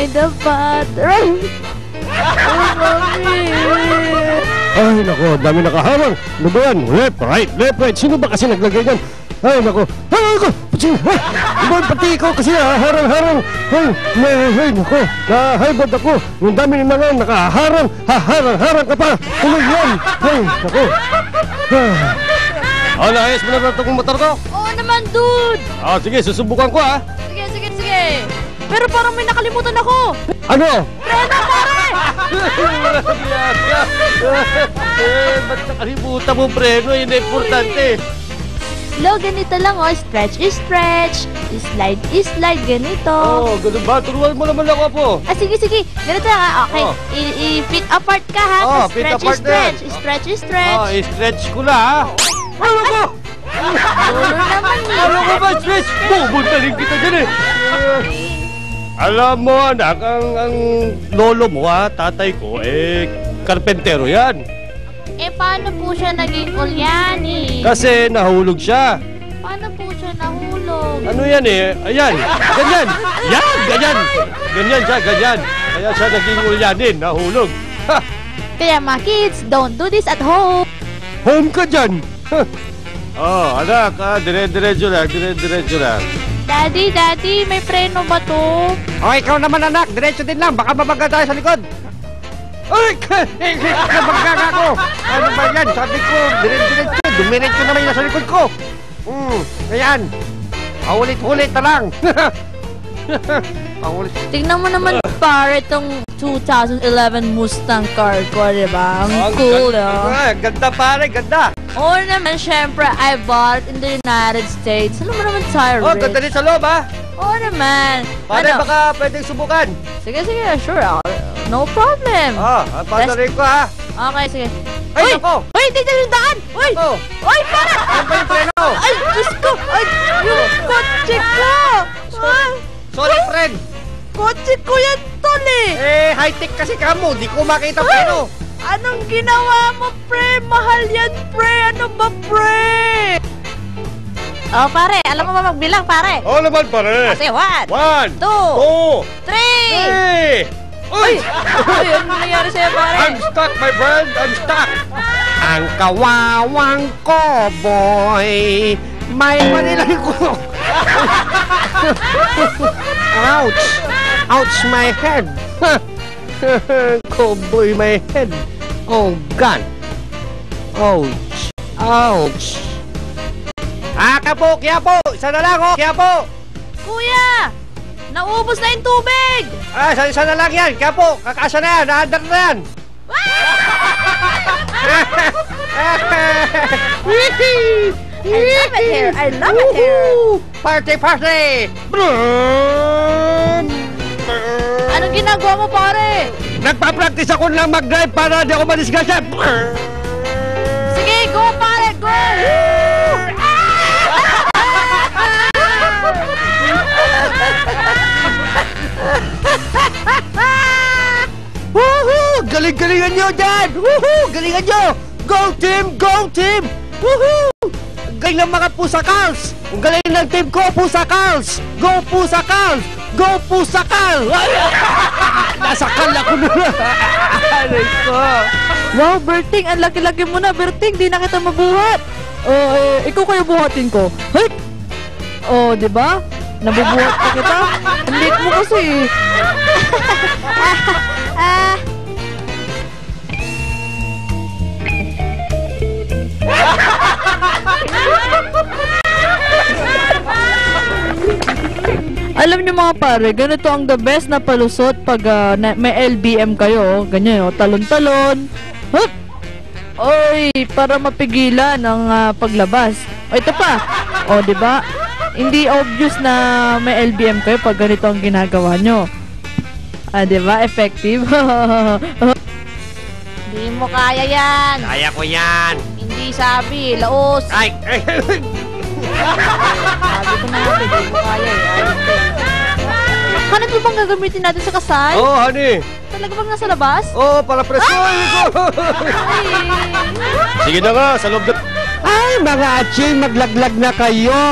behind the butter. Oh, mami. Ay, nako, dami nakaharang. Ano ba yan? Left, right. Sino ba kasi naglagay yan? Ay, nako. Ay, nako. Pati ikaw kasi harang-harang. Ay, nako. Nahaibad ako. Yung dami ni mga nakaharang. Harang ka pa. Ano yan? Ay, nako. Ayos mo na ito kong motor ko? Oo naman, dude. Sige, susubukan ko Sige. Pero parang may nakalimutan ako. Ano? Preno, pare! Ba't nakalimutan mo preno? Yun na importante. Lo, ganito lang stretch is stretch, slide is slide, ganito. Ganun ba? Turuan mo naman ako po. Sige, ganito lang okay. I-fit apart ka ha, stretch is stretch, stretch is stretch. I-stretch ko na ha. Ano ko? Ano ko ba stretch? Bubuntaling kita dyan eh. Alam mo anak, ang lolo mo tatay ko karpentero yan. Paano po siya naging kulyani? Kasi nahulog siya. Paano po siya nahulog? Ano yan ayan, ganyan. Yan, ganyan. Ganyan siya, ganyan. Kaya siya naging ulyanin, nahulog. Kaya mga kids, don't do this at home. Home ka dyan. Anak, dire-diretso lang. Daddy, may preno ba to? Ikaw naman anak, diretso din lang, baka mabangga tayo sa likod. Ay! Nabangga ka ako! Ano ba yan? Sabi ko, diretso, dumiretso naman yung nasa likod ko. Ayan. Paulit-ulit na lang. Tignan mo naman pare itong 2011 Mustang car ko, diba? Ang cool, Ganda pare, ganda. Oo naman, syempre, I bought it in the United States. Ano mo naman tayo, Rich? Ganda din sa loob Oo naman. Pare, baka pwedeng subukan. Sige, sure. No problem. Padarin ko Okay, sige. Ay, nako! Uy, dito yung daan! Uy! Uy, para! Ano ba yung preno? Ay, Diyos ko! Ay, yung kotse ko! Sorry, friend. Kotse ko yan, tol High-tech kasi ka mo. Di ko makita preno. Anong ginawa mo, pre? Mahal yan, pre! Ano ba, pre? Pare, alam mo ba magbilang, pare? Naman pare. Kasi 1, 1, 2, 3! 3. Uy! Ano nangyari sa'yo, pare? I'm stuck, my friend. I'm stuck. Ang kawawang ko, boy. May manilang ko. Ouch! Ouch, my head. Cowboy, my head. Oh, God. Ouch. Kiyapo. Isa na lang, Kiyapo. Kuya! Naubos na yung tubig! Isa na lang yan. Kiyapo, kakasa na yan. Naandar na yan. I love it here. Party! Anong ginagawa mo, pare? Nagpa-practice ako lang mag-drive para di ako madisgrasya. Sige, go, pare, go! Woohoo! Galing-galingan nyo dyan! Woohoo! Galingan nyo! Go team! Woohoo! Ang galing ng mga Pusakals! Ang galing ng team ko, Pusakals! Go Pusakals! Nasakal ako na! Aray ko! Wow, Berting, ang laki-laki mo na, Berting, di na kita mabuhat. Ikaw kaya buhatin ko. Hey! Di ba? Nabubuhat pa kita. Ang late mo kasi. Alam niyo mga pare, ganito ang the best na palusot pag may LBM kayo. Ganyan talon-talon. Hup! Oy, para mapigilan ang paglabas. Ito pa. Di ba? Hindi obvious na may LBM kayo pag ganito ang ginagawa nyo. Di ba? Effective. Hindi mo kaya yan. Kaya ko yan. Hindi sabi, laos. Ay! Sabi ko na natin, hindi mo kaya Hanap mo bang gagamitin natin sa kasal? Honey. Talaga bang nasa labas? Para preso. Sige na nga, sa loob na... Ay, mga aching, maglaglag na kayo.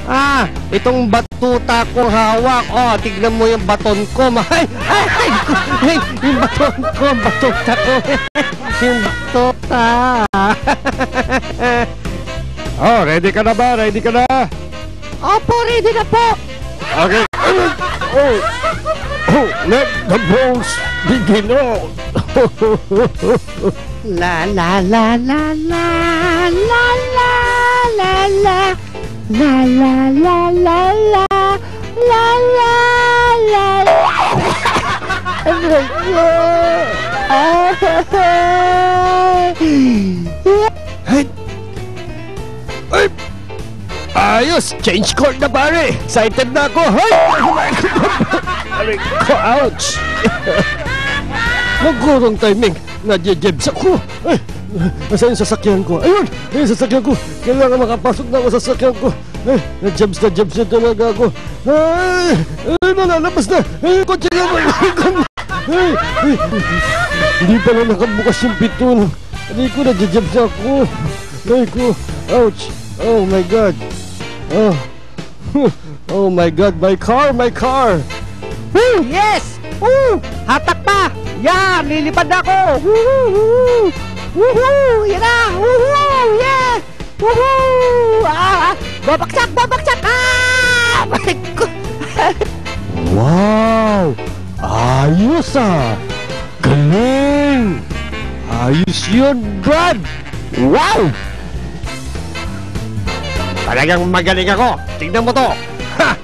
Oh. Itong batuta kong hawak. Oh, tignan mo yung baton ko. Ay, yung baton ko, batuta ko. Yung batuta. Oh, ready ka na ba? Ready ka na? Opo, ready na po. Okay. Let the balls begin. La la la la la la la la la la la la la la la la Ay! Ayos! Change court na pare! Excited na ako! Hay! Aray ko! Ouch! Magkurong timing! Nadjejebs ako! Ay! Nasaan yung sasakyan ko? Ayun! Ayun yung sasakyan ko! Kailangan makapasok na ako sa sasakyan ko! Ay! Nadjebs na talaga ako! Ay! Ay! Malalabas na! Ay! Kotse na! Ay! Ay! Hindi pala nakabukas yung pito! Hindi ko nadjejebs ako! Ay ko! Ouch! Oh my God! Oh! Oh my God! My car! My car! Woo! Yes! Woo! Hatak pa! Yan! Lilipad ako! Woohoo! Woohoo! Yan na! Woohoo! Yeah! Woohoo! Babaksak! Babaksak! My God! Wow! Ayos ah! Galing! Ayos yun, Brad! Wow! Talagang magaling ako! Tingnan mo to! Ha!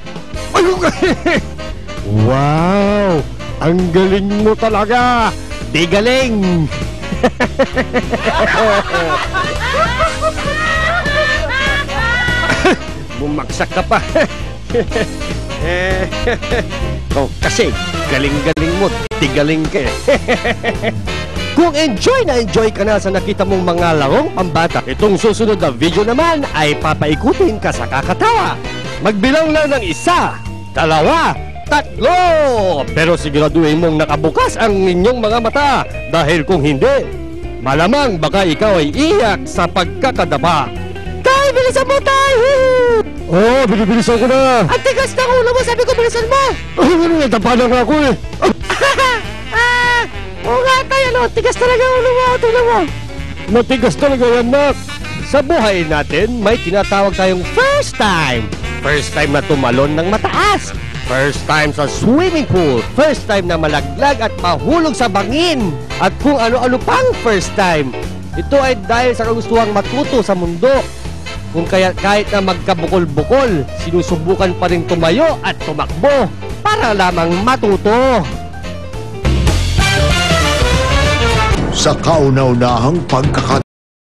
Wow! Ang galing mo talaga! Di galing! Bumagsak ka pa! Oh, kasi galing-galing mo, di galing ka eh. Kung enjoy ka na sa nakita mong mga larong pambata, itong susunod na video naman ay papaikutin ka sa kakatawa. Magbilang lang ng 1, 2, 3, pero siguraduhin mong nakabukas ang inyong mga mata dahil kung hindi, malamang baka ikaw ay iyak sa pagkakadapa. Tay, bilisan mo, Tay! Oh, bilibilisan ko na! Ang tigas ng ulo mo, sabi ko bilisan mo! Nadapa na nga ako eh! Oo nga, Tay, tigas talaga ang ulo mo, tingnan mo! Matigas talaga yan, Nak! Sa buhay natin, may tinatawag tayong first time. First time na tumalon ng mataas. First time sa swimming pool. First time na malaglag at mahulog sa bangin. At kung ano-ano pang first time. Ito ay dahil sa kagustuhang matuto sa mundo. Kung kaya kahit na magkabukol-bukol, sinusubukan pa rin tumayo at tumakbo para lamang matuto. Sa kauna-unahang pagkakataon